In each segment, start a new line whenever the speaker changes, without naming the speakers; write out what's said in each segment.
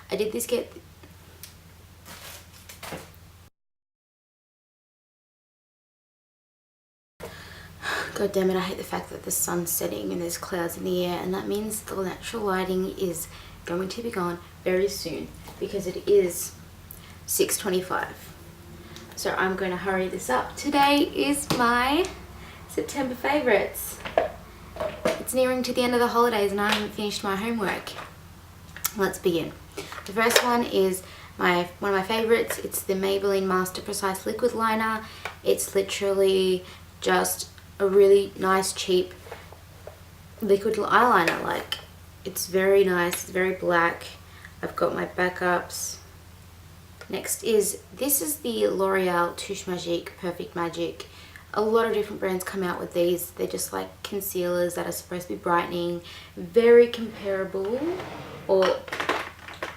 I did this get... God damn it, I hate the fact that the sun's setting and there's clouds in the air, and that means the natural lighting is going to be gone very soon because it is 6:25. So I'm going to hurry this up. Today is my September favourites. It's nearing to the end of the holidays and I haven't finished my homework. Let's begin. The first one is one of my favourites. It's the Maybelline Master Precise Liquid Liner. It's literally just a really nice, cheap liquid eyeliner. Like, it's very nice. It's very black. I've got my backups. Next is, this is the L'Oreal Touche Magique Perfect Magic. A lot of different brands come out with these. They're just like concealers that are supposed to be brightening. Very comparable, or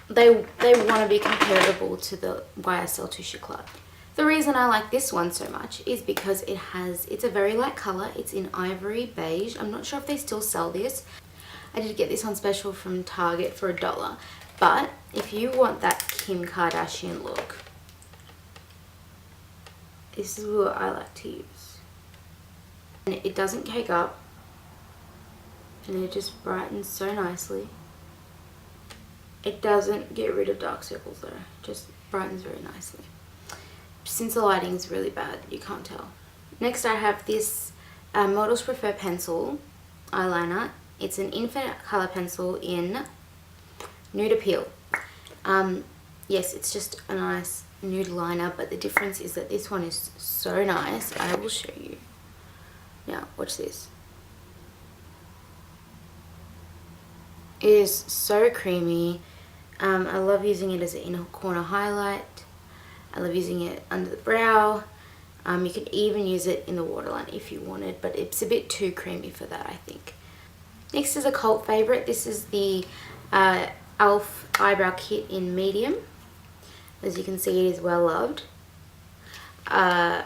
they want to be comparable to the YSL Touche Eclat. The reason I like this one so much is because it's a very light colour. It's in ivory beige. I'm not sure if they still sell this. I did get this on special from Target for $1. But if you want that Kim Kardashian look, this is what I like to use. And it doesn't cake up. And it just brightens so nicely. It doesn't get rid of dark circles though. It just brightens very nicely. Since the lighting is really bad, you can't tell. Next I have this Models Prefer Pencil eyeliner. It's an infinite colour pencil in Nude Appeal. Yes, it's just a nice nude liner, but the difference is that this one is so nice. I will show you. Now, watch this. It is so creamy. I love using it as an inner corner highlight. I love using it under the brow. You could even use it in the waterline if you wanted, but it's a bit too creamy for that, I think. Next is a cult favourite. This is the e.l.f. eyebrow kit in medium. As you can see, it is well loved. I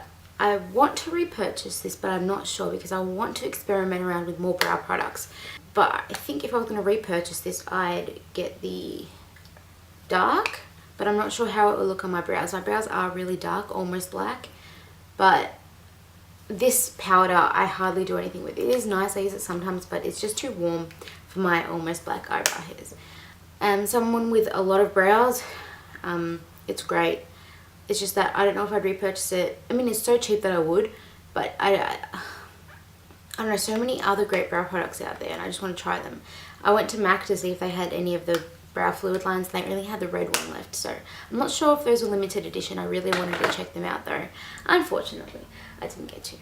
want to repurchase this, but I'm not sure because I want to experiment around with more brow products. But I think if I was going to repurchase this, I'd get the dark, but I'm not sure how it will look on my brows. My brows are really dark, almost black, but this powder I hardly do anything with. It is nice, I use it sometimes, but it's just too warm for my almost black eyebrow hairs. Someone with a lot of brows, it's great. It's just that I don't know if I'd repurchase it. I mean, it's so cheap that I would, but I don't know, so many other great brow products out there and I just want to try them. I went to MAC to see if they had any of the brow fluid lines. They only had the red one left, so I'm not sure if those were limited edition. I really wanted to check them out though. Unfortunately, I didn't get to.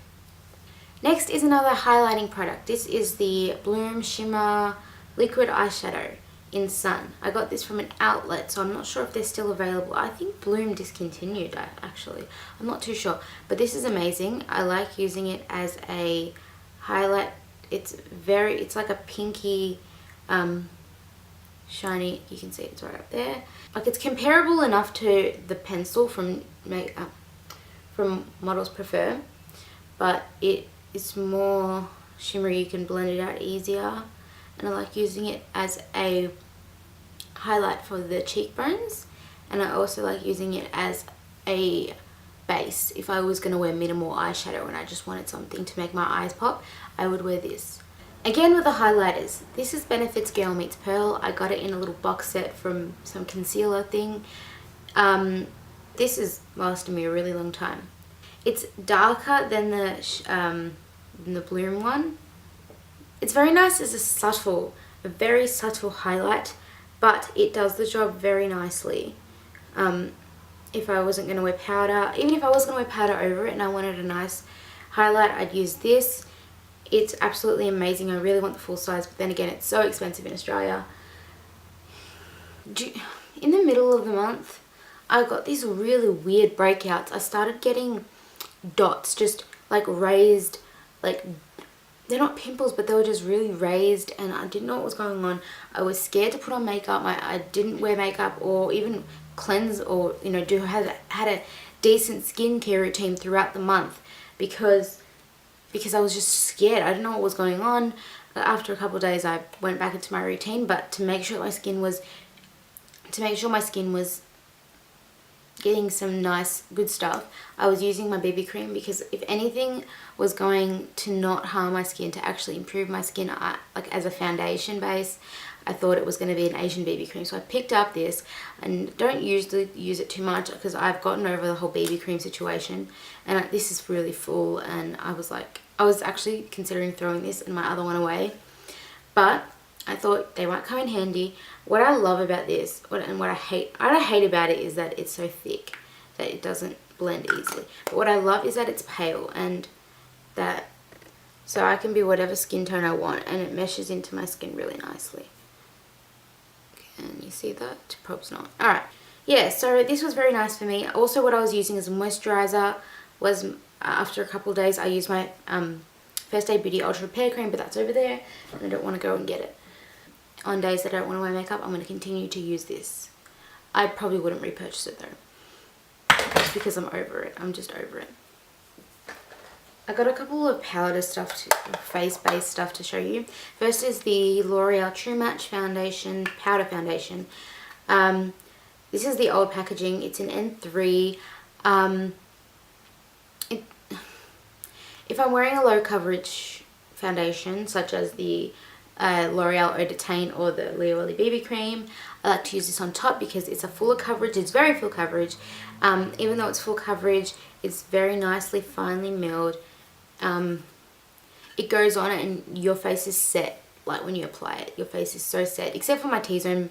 Next is another highlighting product. This is the Bloom Shimmer Liquid Eyeshadow in Sun. I got this from an outlet, so I'm not sure if they're still available. I think Bloom discontinued, actually. I'm not too sure, but this is amazing. I like using it as a highlight. It's like a pinky shiny. You can see it's right up there. Like, it's comparable enough to the pencil from Models Prefer, but it's more shimmery. You can blend it out easier, and I like using it as a highlight for the cheekbones, and I also like using it as a base. If I was going to wear minimal eyeshadow and I just wanted something to make my eyes pop, I would wear this. Again with the highlighters, this is Benefit's Girl Meets Pearl. I got it in a little box set from some concealer thing. This has lasted me a really long time. It's darker than the Bloom one. It's very nice as a very subtle highlight, but it does the job very nicely. If I wasn't going to wear powder, even if I was going to wear powder over it and I wanted a nice highlight, I'd use this. It's absolutely amazing. I really want the full size, but then again, it's so expensive in Australia. In the middle of the month, I got these really weird breakouts. I started getting dots, just like raised, like, they're not pimples, but they were just really raised, and I didn't know what was going on. I was scared to put on makeup. I didn't wear makeup or even cleanse or, you know, had a decent skincare routine throughout the month because I was just scared. I didn't know what was going on. After a couple of days, I went back into my routine, but to make sure my skin was to make sure my skin was getting some nice good stuff, I was using my BB cream, because if anything was going to not harm my skin, to actually improve my skin, like as a foundation base, I thought it was going to be an Asian BB cream. So I picked up this, and don't usually use it too much because I've gotten over the whole BB cream situation, and this is really full, and I was actually considering throwing this and my other one away, but I thought they might come in handy. What I love about this, what I hate about it, is that it's so thick that it doesn't blend easily. But what I love is that it's pale, and that, so I can be whatever skin tone I want, and it meshes into my skin really nicely. Can you see that? Probably not. Alright, yeah, so this was very nice for me. Also, what I was using as a moisturizer was, after a couple of days, I used my First Aid Beauty Ultra Repair Cream, but that's over there, and I don't want to go and get it. On days that I don't want to wear makeup, I'm going to continue to use this. I probably wouldn't repurchase it though, just because I'm over it. I'm just over it. I got a couple of powder stuff, face-based stuff to show you. First is the L'Oreal True Match Foundation, Powder Foundation. This is the old packaging. It's an N3. If I'm wearing a low coverage foundation, such as the L'Oreal Eau de Teint or the Leo Willy BB cream, I like to use this on top because it's a fuller coverage. It's very full coverage. Even though it's full coverage, it's very nicely finely milled. It goes on and your face is set. Like when you apply it, your face is so set, except for my T-zone,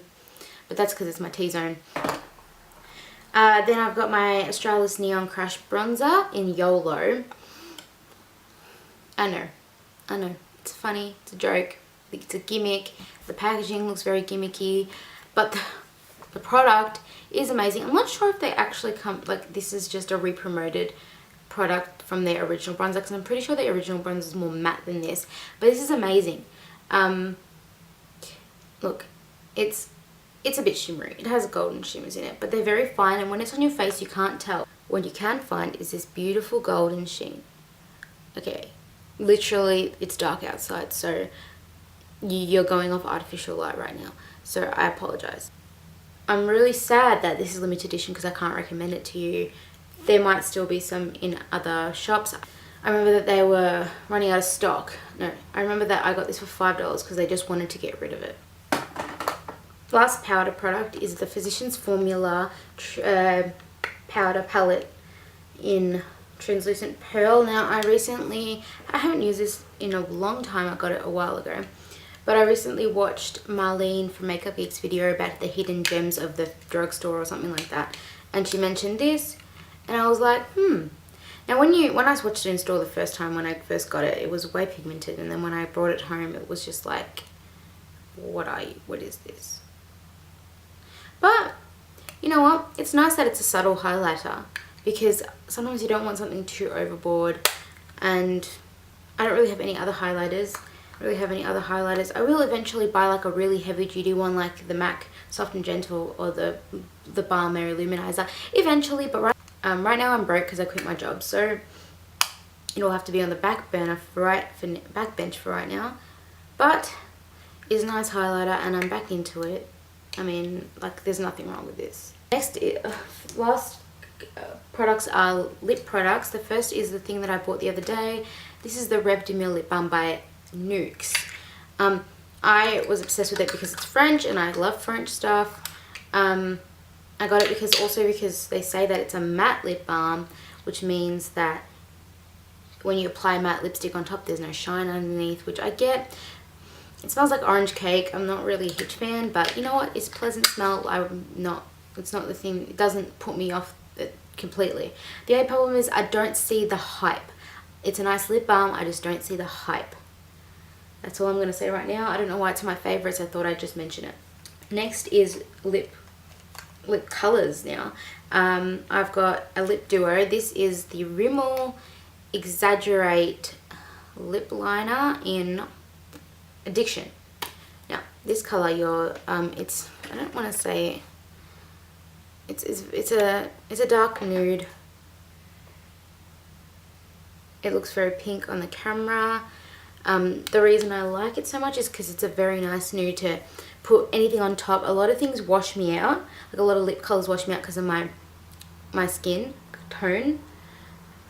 but that's because it's my T-zone. Then I've got my Australis Neon Crush Bronzer in YOLO. I know, it's funny, it's a joke, it's a gimmick. The packaging looks very gimmicky, but the product is amazing. I'm not sure if they actually come, like this is just a re-promoted product from their original bronzer, because I'm pretty sure the original bronzer is more matte than this, but this is amazing. Look, it's a bit shimmery. It has golden shimmers in it, but they're very fine, and when it's on your face you can't tell. What you can find is this beautiful golden sheen. Okay, literally it's dark outside, so you're going off artificial light right now, so I apologize. I'm really sad that this is limited edition because I can't recommend it to you. There might still be some in other shops. I remember that they were running out of stock. No, I remember that I got this for $5 because they just wanted to get rid of it. Last powder product is the Physicians Formula powder palette in Translucent Pearl. Now I haven't used this in a long time. I got it a while ago, but I recently watched Marlene from Makeup Geek's video about the hidden gems of the drugstore or something like that, and she mentioned this, and I was like, Now when I watched it in store the first time, when I first got it, it was way pigmented, and then when I brought it home, it was just like, what is this? But you know what? It's nice that it's a subtle highlighter, because sometimes you don't want something too overboard, and I don't really have any other highlighters. I will eventually buy like a really heavy duty one, like the MAC Soft and Gentle or the Balm Mary Luminizer eventually, but right now I'm broke because I quit my job, so it'll have to be on the back burner backbench for right now. But it's a nice highlighter and I'm back into it. I mean, like, there's nothing wrong with this. Last products are lip products. The first is the thing that I bought the other day. This is the Rêve de Mille lip balm by Nuxe. I was obsessed with it because it's French and I love French stuff. I got it because they say that it's a matte lip balm, which means that when you apply matte lipstick on top, there's no shine underneath, which I get. It smells like orange cake. I'm not really a huge fan, but you know what? It's a pleasant smell. It's not the thing. It doesn't put me off it completely. The only problem is I don't see the hype. It's a nice lip balm. I just don't see the hype. That's all I'm going to say right now. I don't know why it's my favorites. I thought I'd just mention it. Next is lip colors now. I've got a lip duo. This is the Rimmel Exaggerate lip liner in Addiction. Now this color, it's, I don't want to say, it's a dark nude. It looks very pink on the camera. The reason I like it so much is because it's a very nice nude to put anything on top. A lot of things wash me out, like a lot of lip colours wash me out because of my skin tone,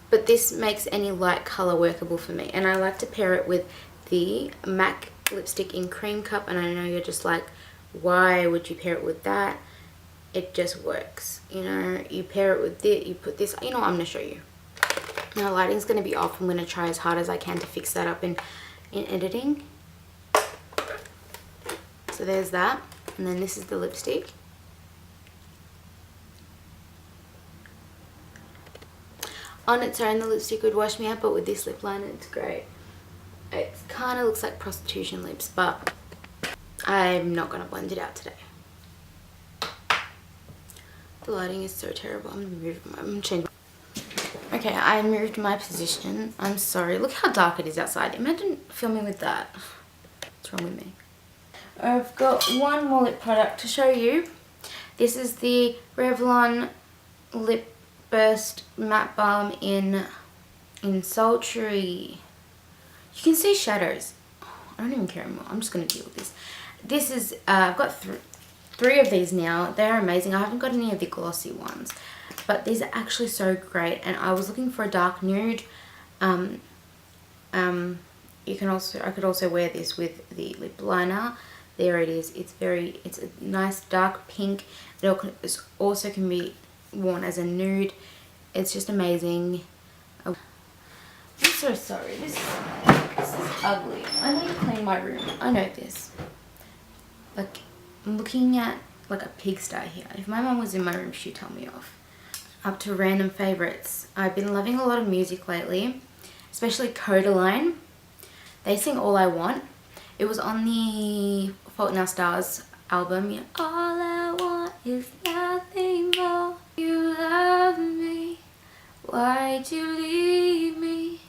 but this makes any light colour workable for me. And I like to pair it with the MAC lipstick in Cream Cup, and I know you're just like, why would you pair it with that? It just works, you know. You pair it with it, you put this, you know, I'm going to show you. Now lighting's going to be off. I'm going to try as hard as I can to fix that up in editing. So there's that, and then this is the lipstick. On its own the lipstick would wash me out, but with this lip liner it's great. It kind of looks like prostitution lips, but I'm not going to blend it out today. The lighting is so terrible. I'm changing. Okay, I moved my position. I'm sorry. Look how dark it is outside. Imagine filming with that. What's wrong with me? I've got one more lip product to show you. This is the Revlon Lip Burst Matte Balm in Sultry. You can see shadows. I don't even care anymore. I'm just going to deal with this. This is, I've got three of these now. They're amazing. I haven't got any of the glossy ones, but these are actually so great. And I was looking for a dark nude. I could also wear this with the lip liner. There it is. It's a nice dark pink. It also can be worn as a nude. It's just amazing. I'm so sorry. This is ugly. I need to clean my room. I know this. Like, I'm looking at like a pigsty here. If my mum was in my room, she'd tell me off. Up to random favourites. I've been loving a lot of music lately, especially Codaline. They sing All I Want. It was on the Fault in Our Stars album. You know, all I want is nothing more. You love me. Why'd you leave me?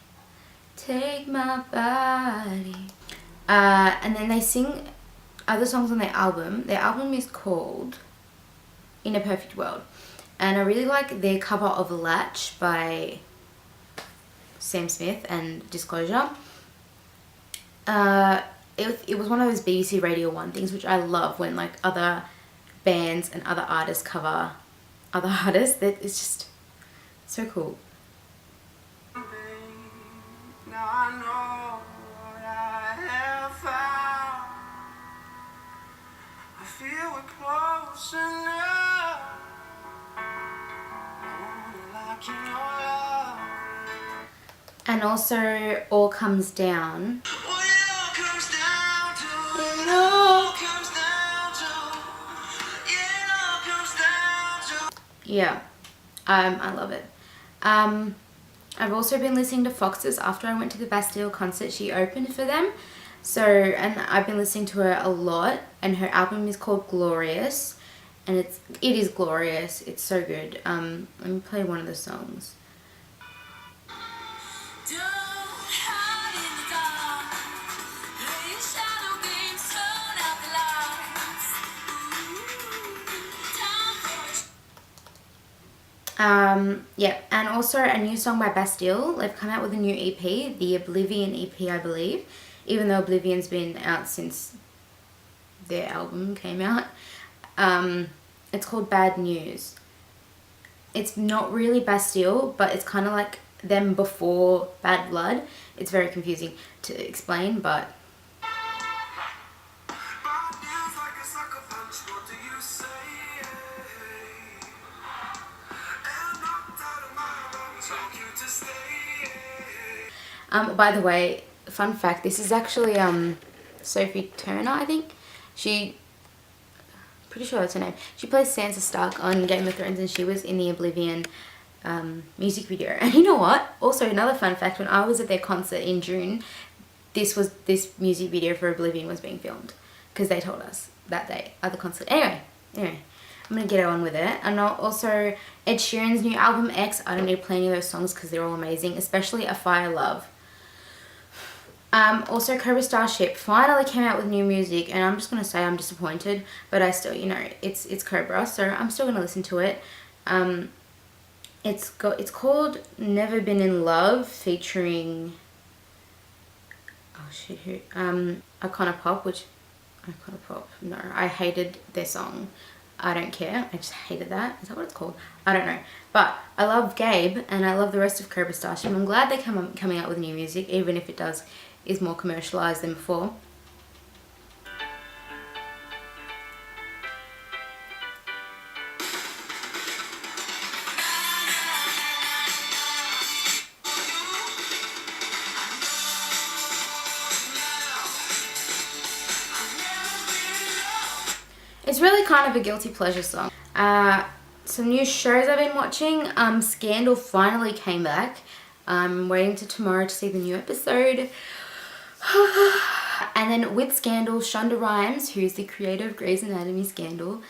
Take my body. And then they sing other songs on their album. Their album is called In a Perfect World. And I really like their cover of Latch by Sam Smith and Disclosure. It was one of those BBC Radio 1 things, which I love when like other bands and other artists cover other artists. It's just so cool. Now I know what I have found. I feel we're close enough. I wanna lock in your love. And also All Comes Down. Yeah, I love it. I've also been listening to Foxes after I went to the Bastille concert. She opened for them. So, and I've been listening to her a lot, and her album is called Glorious, and it is glorious. It's so good. Let me play one of the songs. Yeah, and also a new song by Bastille. They've come out with a new EP, the Oblivion EP, I believe, even though Oblivion's been out since their album came out. It's called Bad News. It's not really Bastille, but it's kind of like them before Bad Blood. It's very confusing to explain, but by the way, fun fact, this is actually Sophie Turner, I think. Pretty sure that's her name. She plays Sansa Stark on Game of Thrones, and she was in the Oblivion music video. And you know what? Also, another fun fact, when I was at their concert in June, this music video for Oblivion was being filmed, because they told us that day at the concert. Anyway, I'm going to get on with it. And also, Ed Sheeran's new album, X. I don't need to play any of those songs because they're all amazing, especially A Fire Love. Also, Cobra Starship finally came out with new music, and I'm just going to say I'm disappointed, but I still, you know, it's Cobra, so I'm still going to listen to it. It's called Never Been in Love, featuring, oh shit, who, Icona Pop, which Icona Pop. No, I hated their song. I don't care. I just hated that. Is that what it's called? I don't know. But I love Gabe and I love the rest of Cobra Starship. I'm glad they're coming out with new music, even if it is more commercialized than before. It's really kind of a guilty pleasure song. Some new shows I've been watching. Scandal finally came back. I'm waiting till tomorrow to see the new episode. And then with Scandal, Shonda Rhimes, who's the creator of Grey's Anatomy Scandal,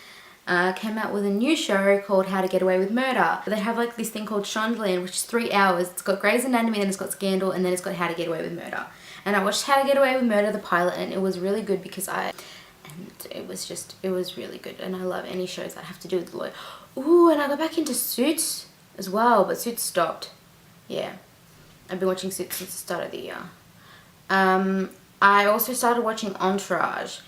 came out with a new show called How to Get Away with Murder. They have like this thing called Shondaland, which is 3 hours. It's got Grey's Anatomy, then it's got Scandal, and then it's got How to Get Away with Murder. And I watched How to Get Away with Murder, the pilot, and it was really good because it was really good. And I love any shows that have to do with the lawyer. Ooh, and I got back into Suits as well, but Suits stopped. Yeah, I've been watching Suits since the start of the year. I also started watching Entourage,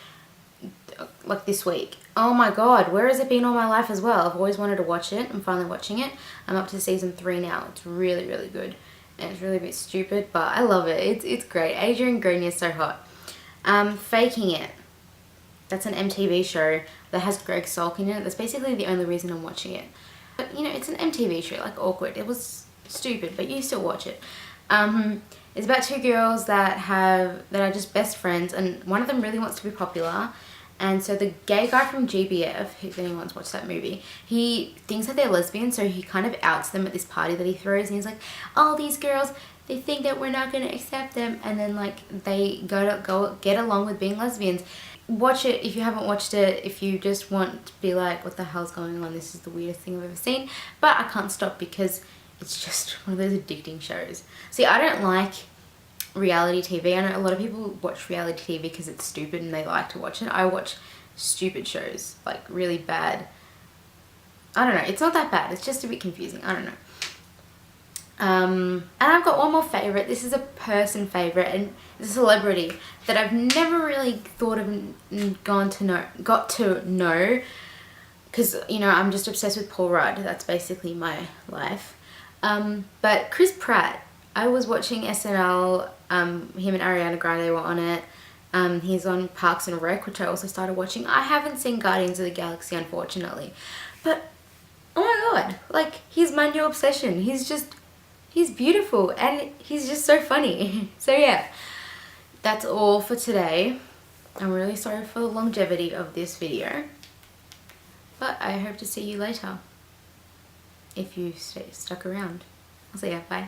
like this week. Oh my god, where has it been all my life as well? I've always wanted to watch it. I'm finally watching it. I'm up to season 3 now. It's really, really good. And it's really a bit stupid, but I love it. It's great. Adrian Grenier is so hot. Faking It. That's an MTV show that has Greg Sulk in it. That's basically the only reason I'm watching it. But, you know, it's an MTV show, like Awkward. It was stupid, but you still watch it. It's about 2 girls that are just best friends, and one of them really wants to be popular. And so the gay guy from GBF, if anyone's watched that movie, he thinks that they're lesbians, so he kind of outs them at this party that he throws, and he's like, all these girls, they think that we're not going to accept them, and then like they go get along with being lesbians. Watch it if you haven't watched it, if you just want to be like, what the hell's going on, this is the weirdest thing I've ever seen. But I can't stop because it's just one of those addicting shows. See, I don't like reality TV. I know a lot of people watch reality TV because it's stupid and they like to watch it. I watch stupid shows, like really bad. I don't know, it's not that bad, it's just a bit confusing. I don't know. And I've got one more favourite. This is a person favourite, and it's a celebrity that I've never really thought of got to know, because, you know, I'm just obsessed with Paul Rudd. That's basically my life. But Chris Pratt, I was watching SNL, him and Ariana Grande were on it. He's on Parks and Rec, which I also started watching. I haven't seen Guardians of the Galaxy, unfortunately, but oh my god, like, he's my new obsession. He's beautiful and he's just so funny. So yeah, that's all for today. I'm really sorry for the longevity of this video, but I hope to see you later if you stuck around. I'll see ya, bye.